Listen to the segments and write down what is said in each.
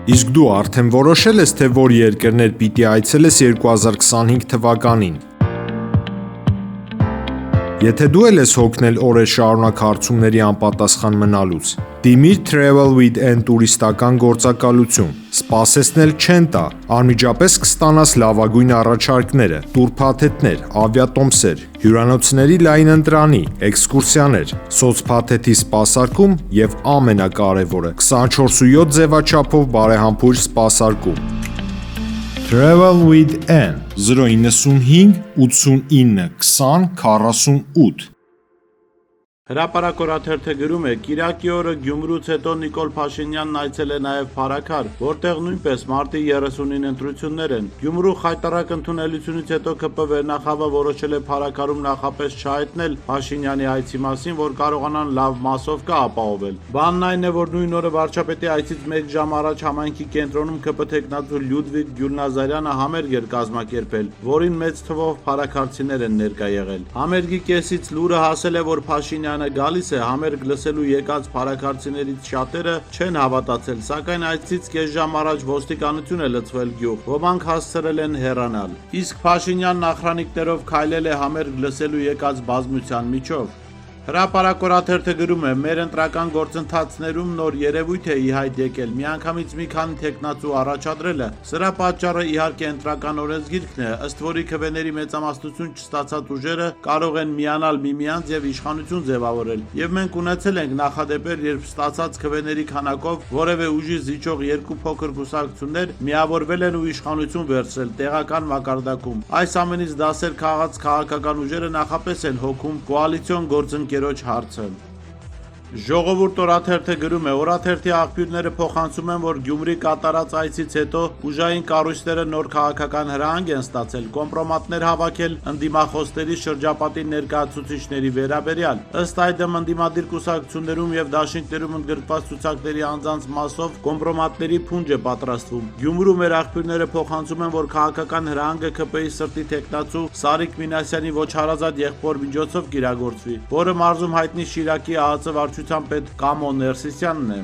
Իսկ դու արդեն որոշել ես, թե որ երկրներ պիտի այցելես 2025 թվականին։ Եթե դու էլ ես հոգնել օրեր շարունակ հարցումների անպատասխան մնալուց, դիմիր Travel with N տուրիստական գործակալություն, սպասեցնել չեն տա, անմիջապես կստանաս լավագույն առաջարկները, տուրփաթեթներ, ավիատոմսեր, հյուրանոցների լայն ընտրանի, էքսկուրսիաներ, սոցփաթեթի սպասարկում եւ ամենակարևորը 24/7 ձևաչափով բարեհամբույր սպասարկում։ Travel with N 095 89 20 48 Հրապարակորաթերթը գրում է. Կիրակի օրը Գյումրուց հետո Նիկոլ Փաշինյանն այցել է նաև Փարաքար, որտեղ նույնպես մարտի 30-ին ընտրություններ են։ Գյումրու խայտառակ ընդունելությունից հետո ԿՊ վերնախավը որոշել է Փարաքարում նախապես չհայտնել Փաշինյանի այցի մասին, որ կարողանան լավ մասովկա ապահովել։ Բանն այն է, որ նույն օրը վարչապետի այցից 1 ժամ առաջ համայնքի կենտրոնում ԿՊ թեկնածու Լյուդվիգ Գյուլնազարյանը համերգ էր կազմակերպել, որին մեծ թվով փարաքարցիներ են ներկա եղել։ Համերգի կեսից լուրը հասել է, որ Փաշինյանը գալիս է, համերգ լսելու եկած փարաքարցիներից շատերը չեն հավատացել, սակայն այցից կես ժամ առաջ ոստիկանություն է լցվել գյուղ, ոմանք հասցրել են հեռանալ։ Իսկ Փաշինյանն ախրանիկներով քայլել է համերգ լսելու եկած բազմության միջով։ Հրապարակորաթերթը գրում է. մեր ընտրական գործընթացներում նոր երևույթ է ի հայտ եկել, միանգամից մի քանի թեկնածու առաջադրելը։ Սրա պատճառը իհարկե ընտրական օրենսգիրքն է, ըստ որի քվեների մեծամասնություն չստացած ուժերը կարող են միանալ միմյանց եւ իշխանություն ձևավորել։ Եվ մենք ունեցել ենք նախադեպեր, երբ ստացած քվեների քանակով որևէ ուժի զիջող երկու փոքր կուսակցություններ միավորվել են ու իշխանություն վերցրել տեղական մակարդակում։ Այս ամենից դասեր քաղաց քաղաքական ուժերը նախապես են հոգում կոալիցիոն գործընկերոջ հարցը։ Ժողովուրդ օրաթերթը գրում է. օրաթերթի աղբյուրները փոխանցում են, որ Գյումրի կատարած այցից հետո ուժային կառույցները նոր քաղաքական հրահանգ են ստացել, կոմպրոմատներ հավաքել ընդդիմախոսների շրջապատի ներկայացուցիչների վերաբերյալ։ Ըստ այդմ ընդդիմադիր կուսակցություններում եւ դաշինքներում ընդգրկված ցուցակների անձանց մասով կոմպրոմատների փունջ է պատրաստվում։ Գյումրու մեր աղբյուրները փոխանցում են, որ քաղաքական հրահանգը ԿՊ-ի սրտի թեկնածու Սարիկ Մինասյանի ոչ հարազատ եղբոր միջոցով կիրագործվի, որը մարզում հայտնի Շիրակի ԱԱԾ վարչության պետ Կամո Ներսիսյանն է։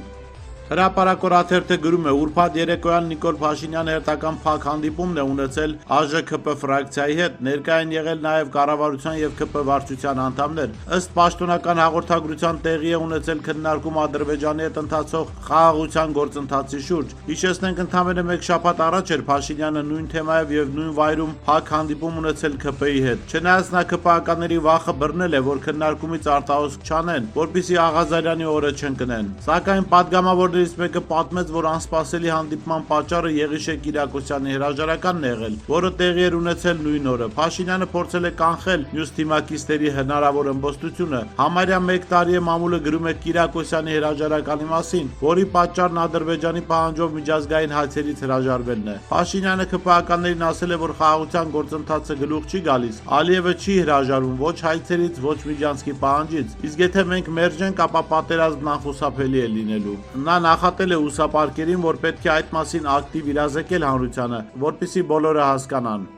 Հրապարակորաթերթը գրում է. ուրբաթ երեկոյան Նիկոլ Փաշինյանը հերթական փակ հանդիպումն է ունեցել ԱԺ-ՔՊ ֆրակցիայի հետ, ներկա են եղել նաև կառավարության եւ ՔՊ վարչության անդամներ։ Ըստ պաշտոնական հաղորդագրության տեղի է ունեցել քննարկում Ադրբեջանի հետ ընթացող խաղաղության գործընթացի շուրջ։ Հիշեցնենք, ընդամենը 1 շաբաթ առաջ էր Փաշինյանը նույն թեմայով եւ նույն վայրում փակ հանդիպում ունեցել ՔՊ-ի հետ։ Չնայած նա ԿՊԱ-ականների վախը բռնել է, որ քննարկումից արտահոսք չանեն, որպեսզի Աղազարյանի օրը չընկնեն։ Սակայն падգամավորների մեկը պատմեց, որ անսպասելի հանդիպման պատճառը Եղիշե Կիրակոսյանի հրաժարականն է եղել, որը տեղի էր ունեցել նույն օրը։ Փաշինյանը փորձել է կանխել մյուս թիմակիցների հնարավոր ըմբոստությունը։ Համարյա 1 տարի է մամուլը գրում է Կիրակոսյանի հրաժարականի մասին, որի պատճառն Ադրբեջանի պահանջով միջազգային հայցերից հրաժարվելն է։ Փաշինյանը ԿՊԱ-ականներին ասել է, որ խաղաղության գործընթացը գլուխ չի գալիս, Ալիևը չի հրաժարվում ոչ հայցերից, ոչ միջանցքի պահանջից։ Իսկ եթե մենք մերժենք, ապա պատերազմն անխուսափելի է լինելու։ Նա նախատել է ուսապարկերին, որ պետք է այդ մասին ակտիվ իրազեկել հանրությանը, որպեսզի բոլորը հասկանան։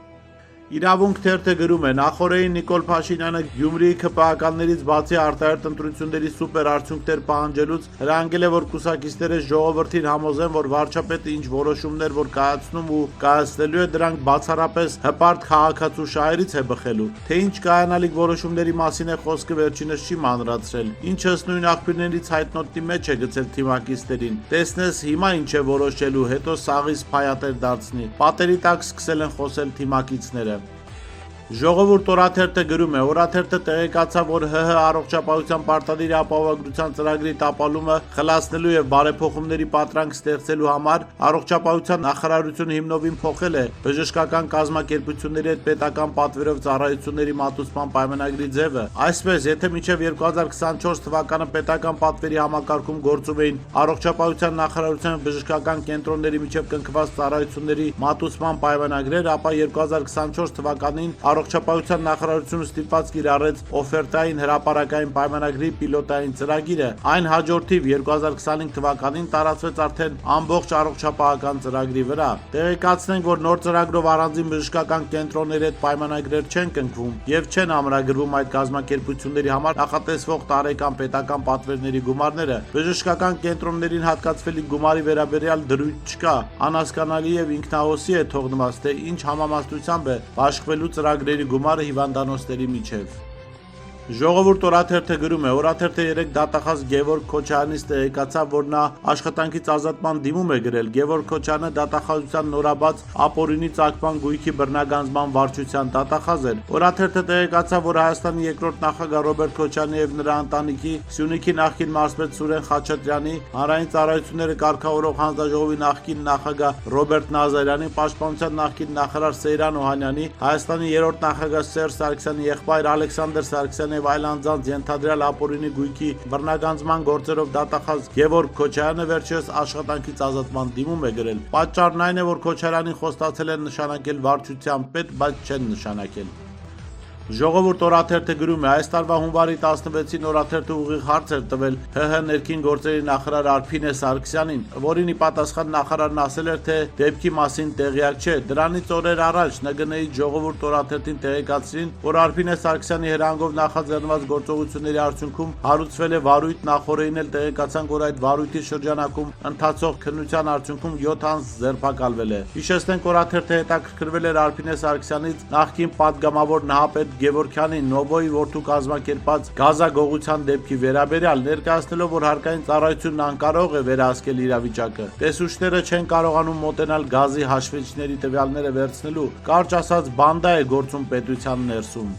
Իրավունք թերթը գրում է. նախորդին Նիկոլ Փաշինյանը Գյումրիի ԿՊԱ-ականներից բացի արտահերթ ընտրությունների սուպեր արդյունքներ պահանջելուց հրահանգել է, որ կուսակիցները ժողովրդին համոզեն, որ վարչապետը ինչ որոշումներ որ կայացնում ու կայացնելու է, դրանք բացառապես հպարտ քաղաքացու շահերից է բխելու։ Թե ինչ կայանալիք որոշումների մասին է խոսքը վերջինս չի մանրացրել, ինչը ըստ նույն աղբյուրներից հայտնոտնի մեջ է գցել թիմակիցներին։ Տեսնես հիմա ինչ է որոշելու, հետո սաղից փայատեր դարձնի։ Պատերի տակ սկսել են խոսել թիմակիցները։ Ժողովուրդ օրաթերթը գրում է. օրաթերթը տեղեկացավ, որ ՀՀ առողջապահության պարտադիր ապահովագրության ծրագրի տապալումը խլացնելու եւ բարեփոխումների պատրանք ստեղծելու համար առողջապահության նախարարությունը հիմնովին փոխել է բժշկական կազմակերպությունների հետ պետական պատվերով ծառայությունների մատուցման պայմանագրի ձևը։ Այսպես, եթե մինչև 2024 թվականը պետական պատվերի համակարգում գործում էին առողջապահության նախարարության բժշկական կենտրոնների միջև կնքված ծառայությունների մատուցման պայմանագրեր, ապա 2024 թվականին Առողջապահության նախարարությունը ստիպված կիրառեց օֆերտային հրապարակային պայմանագրի պիլոտային ծրագիրը։ Այն հաջորդիվ 2025 թվականին տարածվեց արդեն ամբողջ առողջապահական ծրագրի վրա։ Տեղեկացնենք, որ նոր ծրագրով առանձին բժշկական կենտրոնների հետ պայմանագրեր չեն կնքվում եւ չեն ամրագրվում այդ կազմակերպությունների համար նախատեսվող տարեկան պետական պատվերների գումարները։ Բժշկական կենտրոններին հատկացվելի գումարի վերաբերյալ դրույթ չկա։ Անհասկանալի եւ ինքնահոսի է թողնված, թե ինչ համամասնությամբ է բաշխվելու ծրագրերի գումարը հիվանդանոցների միջև։ Ժողովուրդ օրաթերթը գրում է. օրաթերթը 3 դատախազ Գևորգ Քոչարյանից տեղեկացավ, որ նա աշխատանքից ազատման դիմում է գրել։ Գևորգ Քոչարյանը դատախազության նորաբաց ապօրինի ծագման գույքի բռնագանձման վարչության դատախազ էր։ Օրաթերթը տեղեկացավ, որ Հայաստանի երկրորդ նախագահ Ռոբերտ Քոչարյանի եւ նրա ընտանիքի Սյունիքի նախկին մարզպետ Սուրեն Խաչատրյանի, հանրային ծառայությունները կարգավորող հանձնաժողովի նախկին նախագահ Ռոբերտ Նազարյանի, պաշտպանության նախկին նախարար Սեյրան Օհանյանի, Հայաստանի երրորդ նախագահ Սերժ Սարգսյանի եղբայր Ալեքսանդր Սարգսյանի եւ այլ անձանց ենթադրյալ ապօրինի գույքի բռնագանձման գործերով դատախազ Գևորգ Քոչարյանը վերջերս աշխատանքից ազատման դիմում է գրել։ Պատճառն այն է, որ Քոչարյանին խոստացել են նշանակել վարչության պետ, բայց չեն նշանակել։ Ժողովուրդ օրաթերթը գրում է. այս տարվա հունվարի 16-ին օրաթերթը ուղիղ հարց էր տվել ՀՀ ներքին գործերի նախարար Արփինե Սարգսյանին, որին ի պատասխան նախարարն ասել էր, թե դեպքի մասին տեղյակ չէ։ Դրանից օրեր առաջ ՆԳՆ-ի Ժողովուրդ օրաթերթին տեղեկացրին, որ Արփինե Սարգսյանի հրահանգով նախաձեռնված գործողությունների արդյունքում հարուցվել է վարույթ, նախորդին էլ տեղեկացանք, որ այդ վարույթի շրջանակում ընթացող քննության արդյունքում 7 անձ ձերբակալվել է։ Հիշեցնենք, օրաթերթը հետաքրքրվել էր Արփինե Սարգսյանից նախկին падգամավոր նահապետ Գևորգյանի Նովոյի որդու կազմակերպած գազագողության դեպքի վերաբերյալ, ներկայացնելով, որ հարկային ծառայությունն անկարող է վերահսկել իրավիճակը։ Տեսուչները չեն կարողանում մոտենալ գազի հաշվիչների տվյալները վերցնելու, կարճ ասած բանդա է գործում պետության ներսում։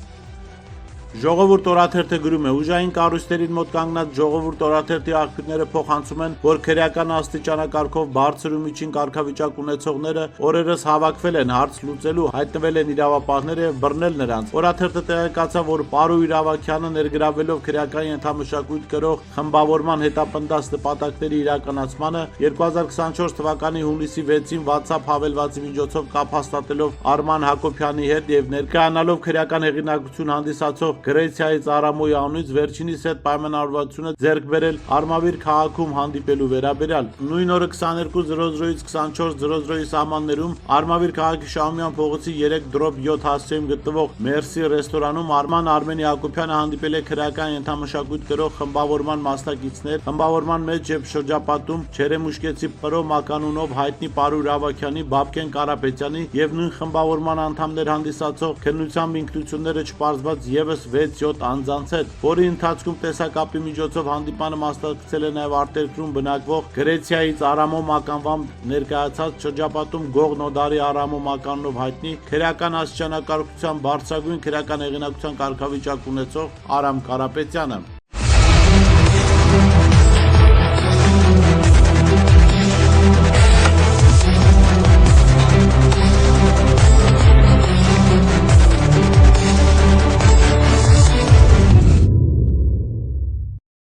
Ժողովուրդ օրաթերթը գրում է. ուժային կառույցներին մոտ կանգնած Ժողովուրդ օրաթերթի աղբյուրները փոխանցում են, որ քրեական աստիճանակարգով բարձր ու միջին կարգավիճակ ունեցողները օրերս հավաքվել են հարց լուծելու, հայտնվել են իրավապահները եւ բռնել նրանց։ Օրաթերթը տեղեկացավ, որ Պարու Իրավակյանը ներգրավվելով քրեական ենթամշակույթ կրող խմբավորման հետապնդած նպատակների իրականացմանը 2024 թվականի հունիսի 6-ին WhatsApp հավելվածի միջոցով կապ հաստատելով Արման Հակոբյանի հետ եւ ներկայանալով քրեական հեղինակություն հանդիսացող Գրեցիայից Արամոյի անունից վերջինիս հետ պայմանավորվածությունը ձեռք բերել Արմավիր քաղաքում հանդիպելու վերաբերյալ։ Նույն օրը 22:00-ից 24:00-ի սահմաններում Արմավիր քաղաքի Շահումյան փողոցի 3/7 հասցեում գտնվող Մերսի ռեստորանում Արման Արմենի Հակոբյանը հանդիպել է քրեական ենթամշակույթ կրող խմբավորման մասնակիցներ, խմբավորման մեջ եւ շրջապատում Չերեմուշկեցի Պրո Մականունով հայտնի Պարու Իրավակյանի, Բաբկեն Կարապետյանի եւ նույն խմբավորման անդամներ հանդիսացող քննությամբ ինքնությունները չպարզված եւս 6-7 անձանց հետ, որի ընթացքում տեսակապի միջոցով հանդիպանը մասնակցել է նաև արտերկրում բնակվող Գրեցիայից Արամո Մականվամբ ներկայացած շրջապատում Գող Նոդարի Արամո Մականունով հայտնի քրեական աստիճանակարգության բարձրագույն քրեական հեղինակության կարգավիճակ ունեցող Արամ Կարապետյանը։